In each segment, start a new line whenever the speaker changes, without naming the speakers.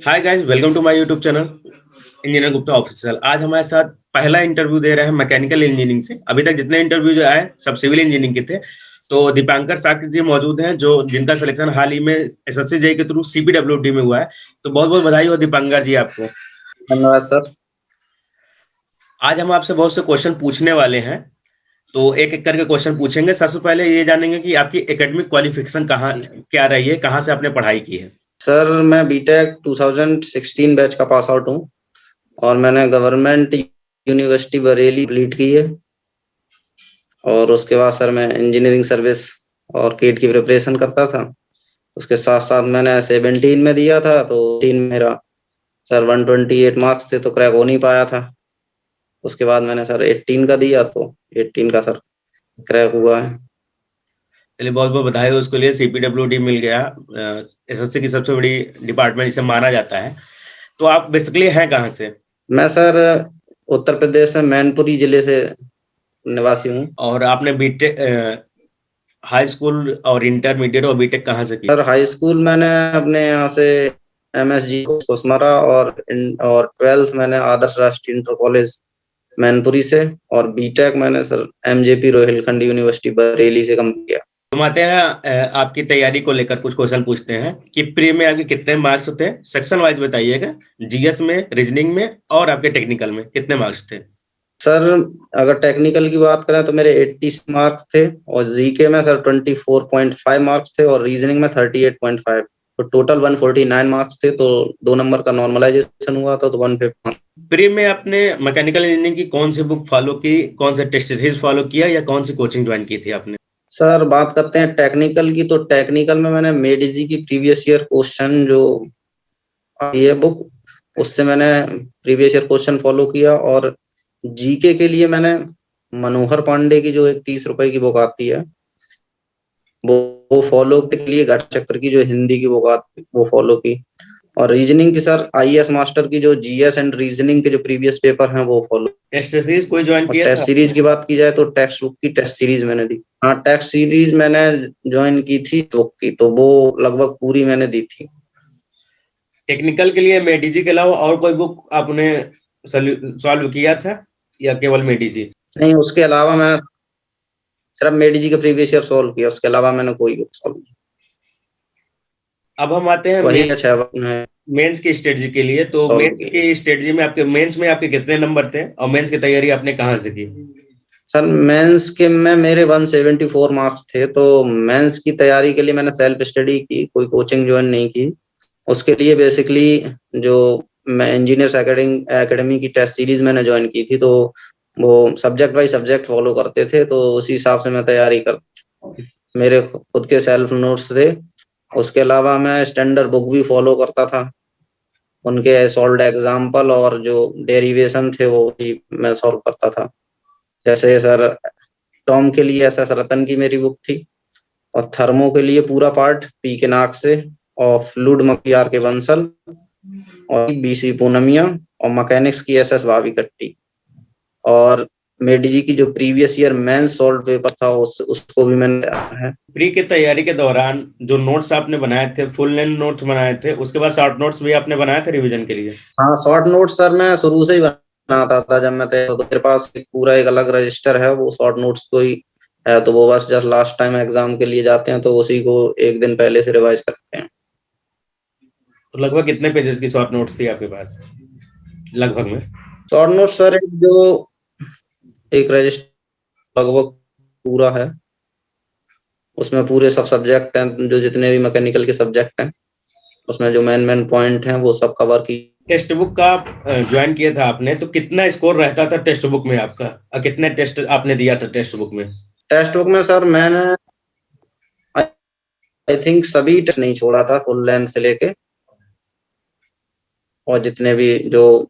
Hi guys, welcome to my YouTube channel engineer Gupta official. आज हमारे साथ पहला इंटरव्यू दे रहे हैं मैकेनिकल इंजीनियरिंग से। अभी तक जितने इंटरव्यू जो आए सब सिविल इंजीनियरिंग के थे। तो दीपांकर साक्य जी मौजूद हैं, जो जिनका सिलेक्शन हाल ही में एसएससी जेई के थ्रू सीपीडब्ल्यूडी में हुआ है। तो बहुत बहुत बधाई हो दीपांकर जी आपको।
धन्यवाद सर।
आज हम आपसे बहुत से क्वेश्चन पूछने वाले हैं, तो एक एक करके क्वेश्चन पूछेंगे। सबसे पहले ये जानेंगे कि आपकी एकेडमिक क्वालिफिकेशन कहाँ क्या रही है, कहाँ से आपने पढ़ाई की है।
सर मैं बीटेक 2016 बैच का पास आउट हूँ और मैंने गवर्नमेंट यूनिवर्सिटी बरेली कंप्लीट की है। और उसके बाद सर मैं इंजीनियरिंग सर्विस और केट की प्रिपरेशन करता था। उसके साथ साथ मैंने 17 में दिया था, तो 3 मेरा सर 128 मार्क्स थे तो क्रैक हो नहीं पाया था। उसके बाद मैंने सर 18 का दिया, तो 18 का सर क्रैक हुआ है।
चलिए, बहुत बहुत बधाई हो उसके लिए। सीपीडब्ल्यूडी मिल गया, एसएससी की सबसे बड़ी डिपार्टमेंट इसे माना जाता है। तो आप बेसिकली हैं कहाँ से?
मैं सर उत्तर प्रदेश में मैनपुरी जिले से निवासी हूँ।
और आपने बीटेक, हाई स्कूल और इंटरमीडिएट और बीटेक कहाँ से की?
सर हाई स्कूल मैंने अपने यहाँ से एमएसजी कोसमरा और 12th मैंने आदर्श राष्ट्रीय इंटर कॉलेज मैनपुरी से। और बीटेक मैंने sir MJP Rohilkhand university Bareilly से कंप्लीट किया।
हम आते हैं आपकी तैयारी को लेकर कुछ क्वेश्चन पूछते हैं कि प्री में आपके कितने मार्क्स थे। सेक्शन वाइज बताइएगा, जीएस में, रीजनिंग में और आपके टेक्निकल में कितने मार्क्स थे।
सर अगर टेक्निकल की बात करें तो मेरे 80 मार्क्स थे, और जीके में सर 24.5 मार्क्स थे, और रीजनिंग में 38.5। तो टोटल 149 मार्क्स थे। तो 2 नंबर का नॉर्मलाइजेशन हुआ था, तो 150।
प्री में आपने मैकेनिकल इंजीनियरिंग की कौन सी बुक फॉलो की, कौन सा टेस्ट सीरीज फॉलो किया या कौन सी कोचिंग ज्वाइन की थी आपने?
सर बात करते हैं टेक्निकल की, तो टेक्निकल में मैंने मेडिजी की प्रीवियस ईयर क्वेश्चन जो आई है बुक, उससे मैंने प्रीवियस ईयर क्वेश्चन फॉलो किया। और जीके के लिए मैंने मनोहर पांडे की जो एक 30 रुपए की बुक आती है, वो फॉलो के लिए घट चक्र की जो हिंदी की बुक आती वो फॉलो की। और रीजनिंग की सर आईएएस मास्टर की जो जीएस एंड रीजनिंग के जो प्रीवियस पेपर हैं वो फॉलो।
टेस्ट सीरीज कोई ज्वाइन
और
किया था
टेस्ट
आपने?
सीरीज की बात की जाए तो टेक्स्ट बुक की टेस्ट सीरीज मैंने दी। हाँ, टेक्स्ट सीरीज मैंने ज्वाइन की थी बुक की, तो वो लगभग पूरी मैंने दी थी।
टेक्निकल के लिए मेडिजी के अलावा और कोई बुक आपने सॉल्व किया था या केवल मेडिजी?
नहीं, उसके अलावा मैं सिर्फ मेडिजी का प्रीवियस ईयर सॉल्व किया, उसके अलावा मैंने कोई बुक सॉल्व नहीं।
अब हम आते हैं
वही अच्छा है
मेंस की स्ट्रेटजी के लिए। तो
सॉल्व
मेंस
की।
की स्ट्रेटजी में आपके मेंस में आपके कितने नंबर थे और मेंस की तैयारी आपने कहाँ से की?
सर मेंस के में मेरे 174 मार्क्स थे, तो मेंस की तैयारी के लिए मैंने सेल्फ स्टडी की, कोई कोचिंग ज्वाइन नहीं की। उसके लिए बेसिकली जो मैं इंजीनियर्स एकेडमी की टेस्ट सीरीज मैंने ज्वाइन की थी, तो वो सब्जेक्ट बाई सब्जेक्ट फॉलो करते थे, तो उसी हिसाब से मैं तैयारी कर मेरे खुद के सेल्फ नोट्स थे। उसके अलावा मैं स्टैंडर्ड बुक भी फॉलो करता था, उनके सॉल्व्ड एग्जाम्पल और जो डेरिवेशन थे वो भी मैं सॉल्व करता था। जैसे सर टॉम के लिए एस एस रतन की मेरी बुक थी, और थर्मो के लिए पूरा पार्ट पी के नाक से, और फ्लूड मक्यार के बंसल, और बीसी पूनमिया, और मैकेनिक्स की एस एस भावी कट्टी। और मेडिजी की जो previous year mains solved paper था उसको भी मैंने है।
प्री की तैयारी के दौरान जो नोट्स आपने बनाए थे, फुल लेंथ नोट्स बनाए थे, उसके बाद शॉर्ट नोट्स भी आपने बनाए थे रिवीजन के लिए?
हाँ, शॉर्ट नोट सर मैं शुरू से ही बनाता था। जब मैं तो मेरे पास पूरा एक अलग रजिस्टर है, वो शॉर्ट नोट्स को ही है, तो वो बस जस्ट लास्ट टाइम एग्जाम के लिए जाते हैं तो उसी को एक दिन पहले से रिवाइज करते हैं।
तो लगभग कितने पेजेस की शॉर्ट नोट्स थी आपके पास लगभग में?
शॉर्ट नोट सर एक रजिस्टर लगभग पूरा है, उसमें पूरे सब सब्जेक्ट हैं, जो जितने भी मैकेनिकल के सब्जेक्ट हैं उसमें जो मेन मेन पॉइंट हैं वो सब कवर की।
टेक्स्ट बुक का ज्वाइन किया था आपने, तो कितना स्कोर रहता था टेक्स्ट बुक में आपका, और कितने टेस्ट आपने दिया था टेक्स्ट बुक में?
टेक्स्ट बुक में सर मैंने आई थिंक सभी टेस्ट नहीं छोड़ा था, फुल लेंथ से लेके, और जितने भी जो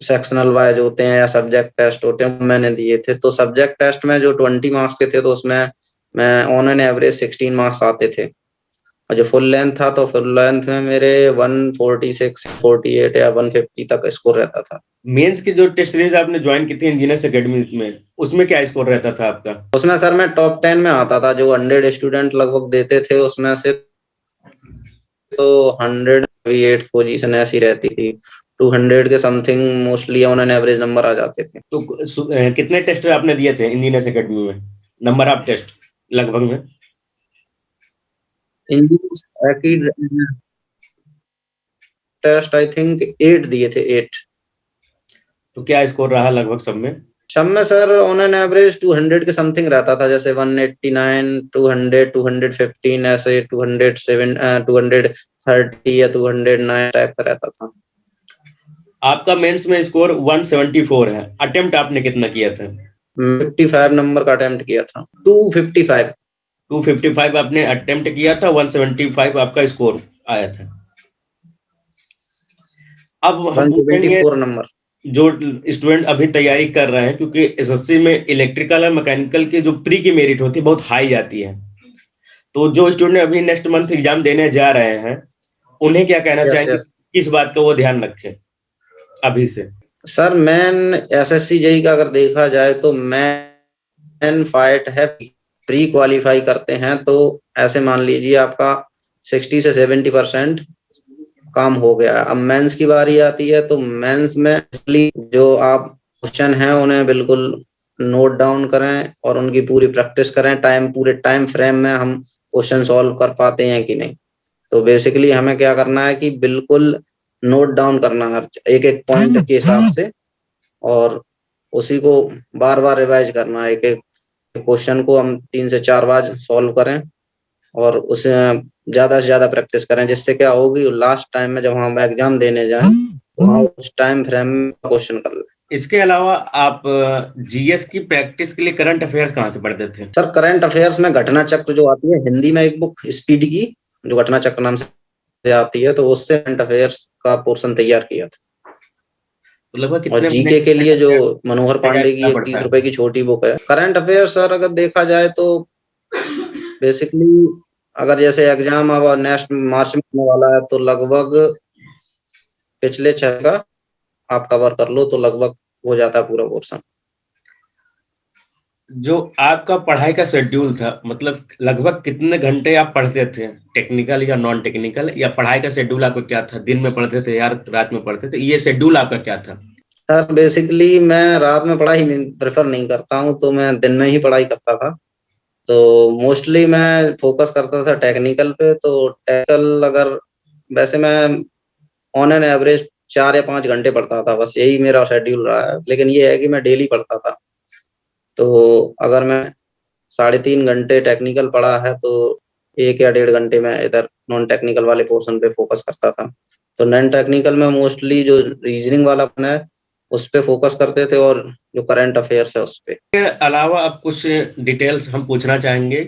सेक्शनल वाइज होते हैं या सब्जेक्ट टेस्ट होते हैं मैंने दिए थे। तो सब्जेक्ट टेस्ट में जो 20 मार्क्स के थे, तो उसमें मैं ऑन एन एवरेज 16 मार्क्स आते थे। और जो फुल लेंथ था, तो फुल लेंथ में मेरे 146, 48 या 150 तक स्कोर रहता था।
मेंस की जो टेस्ट सीरीज आपने ज्वाइन की थी इंजीनियर्स एकेडमी में, उसमें क्या स्कोर रहता था आपका?
उसमें सर मैं टॉप 10 में आता था, जो 100 स्टूडेंट लगभग देते थे उसमें से, तो 100 भी 8th पोजीशन ऐसी रहती थी, 200 के something mostly on an average number आ जाते थे।
तो कितने टेस्ट आपने दिए थे इंजीनियर्स एकेडमी में, नंबर ऑफ टेस्ट लगभग में?
Engineers academy test I think 8 दिए थे, 8।
तो क्या स्कोर रहा लगभग सब में?
सब में सर ऑन एन एवरेज 200 के समथिंग रहता था, जैसे 189, 200, 215 ऐसे 207, 230 या 209 टाइप का रहता था।
आपका मेंस में स्कोर 174 है, अटेम्प्ट आपने कितना किया था?
55 नंबर का अटेम्प्ट किया था, 255
255 आपने अटेम्प्ट किया था, 175 आपका स्कोर आया था। अब हम पूछेंगे
174 नंबर।
जो स्टूडेंट अभी तैयारी कर रहे हैं, क्योंकि एसएससी में इलेक्ट्रिकल और मैकेनिकल की जो प्री की मेरिट होती है बहुत हाई जाती है, तो जो स्टूडेंट अभी नेक्स्ट मंथ एग्जाम देने जा रहे हैं उन्हें क्या कहना
यस
चाहेंगे,
यस
किस बात का वो ध्यान रखें अभी से?
सर, मेन एसएससी जेई का अगर देखा जाए तो मेन फाइट है, प्री क्वालिफाई करते हैं तो ऐसे मान लीजिए आपका 60 से 70% काम हो गया है। अब मेंस की बारी आती है तो मेंस में जो आप क्वेश्चन हैं उन्हें बिल्कुल नोट डाउन करें और उनकी पूरी प्रैक्टिस करें, पूरे टाइम फ्रेम में हम क्वेश्चन सॉल्व कर पाते हैं कि नहीं। तो बेसिकली हमें क्या करना है कि बिल्कुल नोट डाउन करना है एक एक पॉइंट के हिसाब से, और उसी को बार बार रिवाइज करना है। एक एक क्वेश्चन को हम 3 से 4 बार सॉल्व करें और उसे ज्यादा से ज्यादा प्रैक्टिस करें, जिससे क्या होगी लास्ट टाइम में जब हम एग्जाम देने जाएं तो हम उस टाइम फ्रेम में क्वेश्चन कर लें।
इसके अलावा आप जीएस की प्रैक्टिस के लिए करंट अफेयर्स कहाँ से पढ़ते थे?
सर, करंट अफेयर्स में घटना चक्र जो आती है हिंदी में, एक बुक स्पीड की जो घटना चक्र नाम से आती है, तो उससे करंट अफेयर्स का पोर्शन तैयार किया था।
तो लगभग
और
कितने महीने
जीके के लिए जो मनोहर
तैयार
पांडे की
करना
एक
पड़ता
30
है?
रुपए की छोटी बुक है करंट अफेयर सर, अगर देखा जाए तो बेसिकली अगर जैसे एग्जाम अब नेक्स्ट मार्च में होने वाला है तो लगभग पिछले 6 का आप कवर कर लो तो लगभग हो जाता है पूरा पोर्शन।
जो आपका पढ़ाई का शेड्यूल था, मतलब लगभग कितने घंटे आप पढ़ते थे, टेक्निकल या नॉन टेक्निकल, या पढ़ाई का शेड्यूल आपका क्या था? दिन में पढ़ते थे या रात में पढ़ते थे? ये शेड्यूल आपका क्या था?
सर बेसिकली मैं रात में पढ़ाई प्रेफर नहीं करता हूँ, तो मैं दिन में ही पढ़ाई करता था। तो मोस्टली मैं फोकस करता था टेक्निकल पे। तो टेक्निकल अगर वैसे मैं ऑन एन एवरेज 4 या 5 घंटे पढ़ता था, बस यही मेरा शेड्यूल रहा है। लेकिन ये है कि मैं डेली पढ़ता था, तो अगर मैं 3.5 घंटे टेक्निकल पढ़ा है तो 1 या 1.5 घंटे में इधर नॉन टेक्निकल वाले पोर्शन पे फोकस करता था। तो नॉन टेक्निकल में मोस्टली जो रीजनिंग वाला अपन है उस पे फोकस करते थे, और जो करंट अफेयर्स है उस पे।
इसके अलावा आप कुछ डिटेल्स हम पूछना चाहेंगे,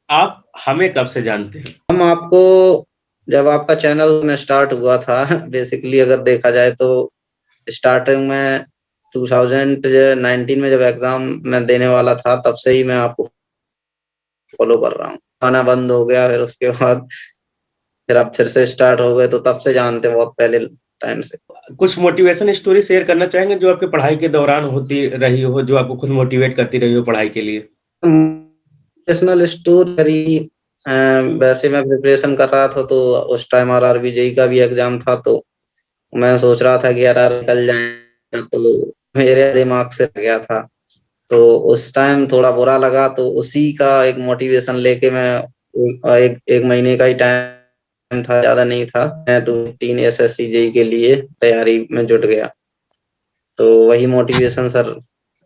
आप हमें कब से जानते हैं?
हम आपको जब आपका चैनल में स्टार्ट हुआ था बेसिकली अगर देखा जाए तो स्टार्टिंग में 2019 में जब एग्जाम मैं देने वाला था तब से ही मैं आपको फॉलो कर रहा हूँ। आना बंद हो गया, फिर उसके बाद फिर अब फिर से स्टार्ट हो गए, तो तब से जानते बहुत पहले टाइम से।
कुछ मोटिवेशन स्टोरी शेयर करना चाहेंगे जो आपके पढ़ाई के दौरान होती रही हो, जो आपको खुद मोटिवेट करती रही हो पढ़ाई के लिए?
मोटिवेशनल स्टोरी वैसे मैं प्रिपरेशन कर रहा था तो उस टाइम आरआरबी जेई का भी एग्जाम था, तो मैं सोच रहा था कि यार निकल जाए, तो मेरे दिमाग से रह गया था। तो उस टाइम थोड़ा बुरा लगा, तो उसी का एक मोटिवेशन लेके मैं एक महीने का ही टाइम था, ज्यादा नहीं था, मैं 2 3 एसएससी जेई के लिए तैयारी में जुट गया। तो वही मोटिवेशन सर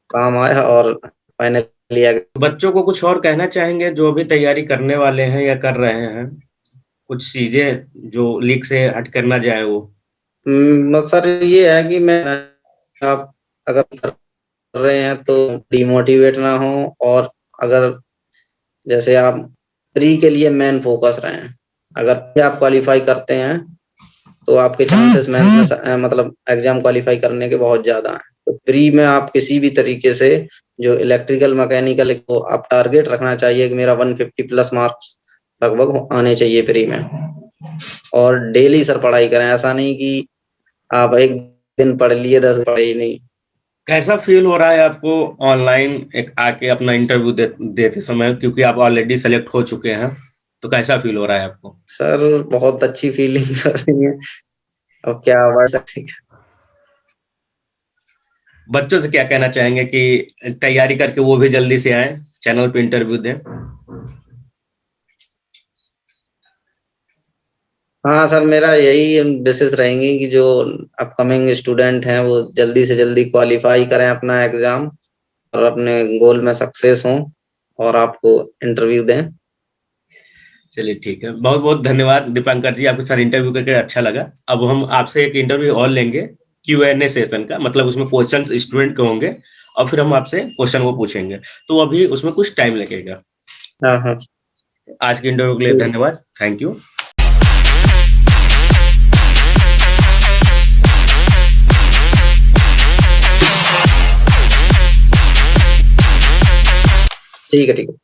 काम आया और फाइनली
बच्चों को कुछ और कहना चाहेंगे जो भी तैयारी करने वाले हैं या कर रहे हैं, कुछ चीजें जो लीक से हट कर ना जाए वो?
सर ये है कि मैं आप अगर कर रहे हैं तो डिमोटिवेट ना हो, और अगर जैसे आप प्री के लिए मेन फोकस रहे हैं, अगर आप क्वालिफाई करते हैं तो आपके चांसेस मेंस में मतलब एग्जाम क्वालिफाई करने के बहुत ज्यादा हैं। तो प्री में आप किसी भी तरीके से जो इलेक्ट्रिकल मैकेनिकल को आप टारगेट रखना चाहिए कि मेरा 150 प्लस मार्क्स लगभग आने चाहिए प्री में। और डेली सर पढ़ाई करें, ऐसा नहीं कि आप एक दिन पढ़ लिए 10 पढ़े नहीं।
कैसा फील हो रहा है आपको ऑनलाइन एक आके अपना इंटरव्यू देते समय, क्योंकि आप ऑलरेडी सेलेक्ट हो चुके हैं? तो कैसा फील हो रहा है आपको?
सर बहुत अच्छी फीलिंग हो रही है। अब क्या बढ़ सकती है।
बच्चों से क्या कहना चाहेंगे कि तैयारी करके वो भी जल्दी से आए, चैनल पे इंटरव्यू दें?
हाँ सर, मेरा यही विशेष रहेंगी कि जो अपकमिंग स्टूडेंट हैं वो जल्दी से जल्दी क्वालिफाई करें अपना एग्जाम और अपने गोल में सक्सेस हों और आपको इंटरव्यू दें।
चलिए ठीक है, बहुत बहुत धन्यवाद दीपांकर जी, आपके साथ इंटरव्यू करके अच्छा लगा। अब हम आपसे एक इंटरव्यू और लेंगे Q&A सेशन का, मतलब उसमें क्वेश्चन स्टूडेंट के होंगे और फिर हम आपसे क्वेश्चन वो पूछेंगे, तो अभी उसमें कुछ टाइम लगेगा।
हाँ हाँ।
आज के इंटरव्यू के लिए धन्यवाद, थैंक यू।
ठीक है ठीक है।